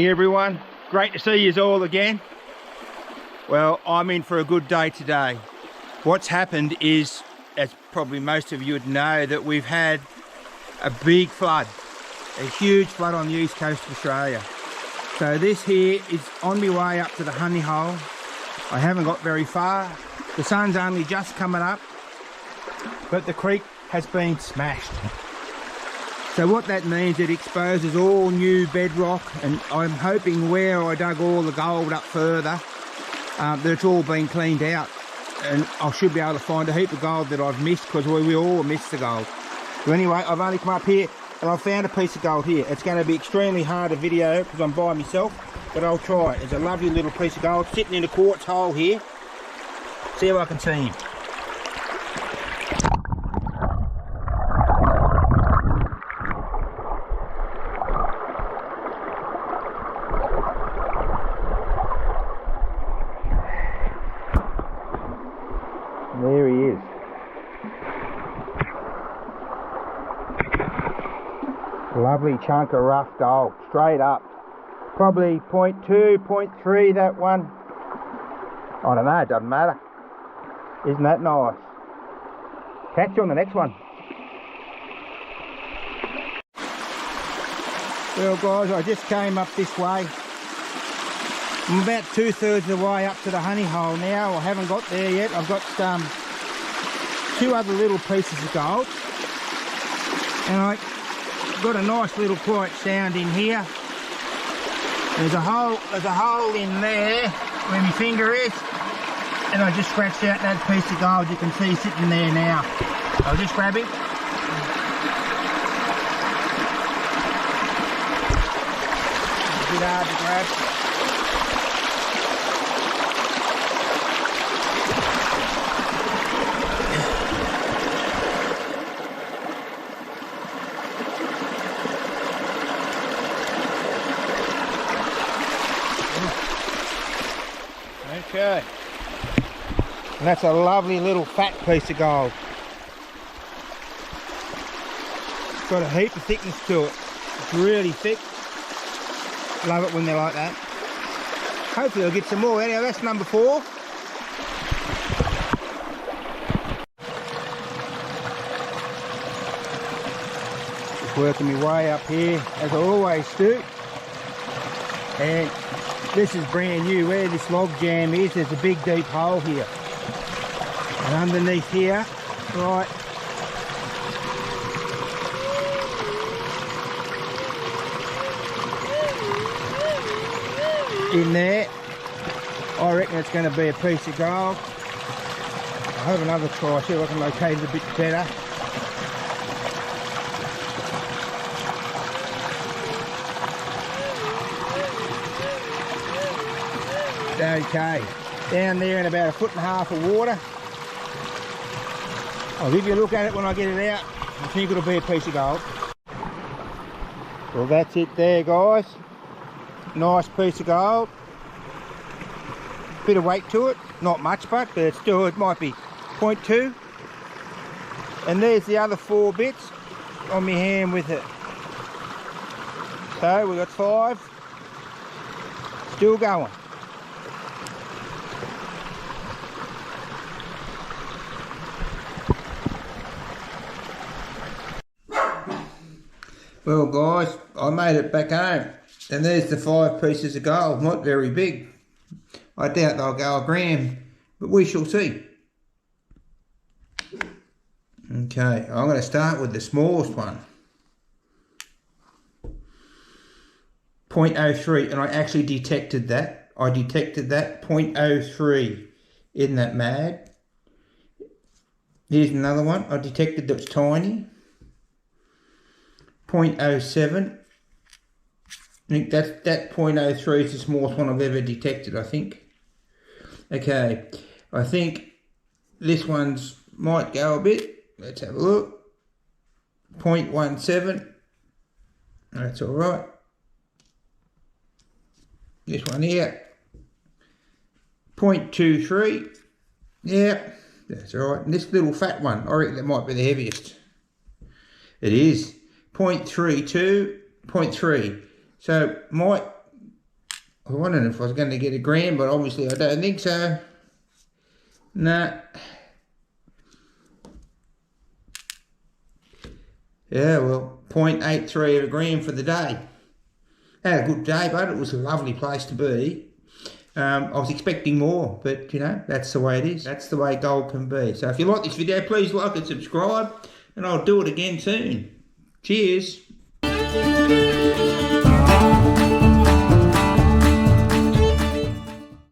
Morning everyone, great to see you all again. Well, I'm in for a good day today. What's happened is, as probably most of you would know, that we've had a big flood, a huge flood on the east coast of Australia. So this here is on my way up to the honey hole. I haven't got very far. The sun's only just coming up, but the creek has been smashed. So what that means, it exposes all new bedrock, and I'm hoping where I dug all the gold up further, that it's all been cleaned out, and I should be able to find a heap of gold that I've missed, because we all missed the gold. So anyway, I've only come up here and I've found a piece of gold here. It's going to be extremely hard to video because I'm by myself, but I'll try it. It's a lovely little piece of gold sitting in a quartz hole here. See if I can see him. There he is. Lovely chunk of rough gold, straight up. Probably 0.2, 0.3 that one. I don't know, it doesn't matter. Isn't that nice? Catch you on the next one. Well guys, I just came up this way. I'm about 2/3 of the way up to the honey hole now. I haven't got there yet. I've got two other little pieces of gold, and I got a nice little quiet sound in here. There's a hole in there where my finger is, and I just scratched out that piece of gold you can see sitting there now. I'll just grab it. A bit hard to grab. Okay, and that's a lovely little fat piece of gold. It's got a heap of thickness to it. It's really thick. Love it when they're like that. Hopefully I'll get some more. Anyhow, that's number 4. Just working my way up here as I always do. And this is brand new. Where this log jam is, there's a big deep hole here, and underneath here, right in there, I reckon it's going to be a piece of gold. I'll have another try, see if I can locate it a bit better. Okay, down there in about 1.5 foot of water. I'll give you a look at it when I get it out. I think it'll be a piece of gold. Well, that's it there, guys. Nice piece of gold. Bit of weight to it, not much, but it's still, it might be 0.2. And there's the other 4 bits on my hand with it. So we've got 5. Still going. Well guys, I made it back home, and there's the 5 pieces of gold. Not very big. I doubt they'll go a gram, but we shall see. Okay, I'm going to start with the smallest one. 0.03, and I actually detected that. I detected that 0.03. Isn't that mad? Here's another one. I detected that's tiny. 0.07. I think that 0.03 is the smallest one I've ever detected, I think. Okay, I think this one's might go a bit. Let's have a look. 0.17. That's all right. This one here. 0.23. Yeah, that's all right. And this little fat one, I reckon that might be the heaviest. It is. 0.32, 0.3. So might I was wondering if I was going to get a gram, but obviously I don't think so. No. Yeah, well, 0.83 of a gram for the day. Had a good day, but it was a lovely place to be. I was expecting more, but you know, that's the way it is. That's the way gold can be. So if you like this video, please like and subscribe, and I'll do it again soon. Cheers.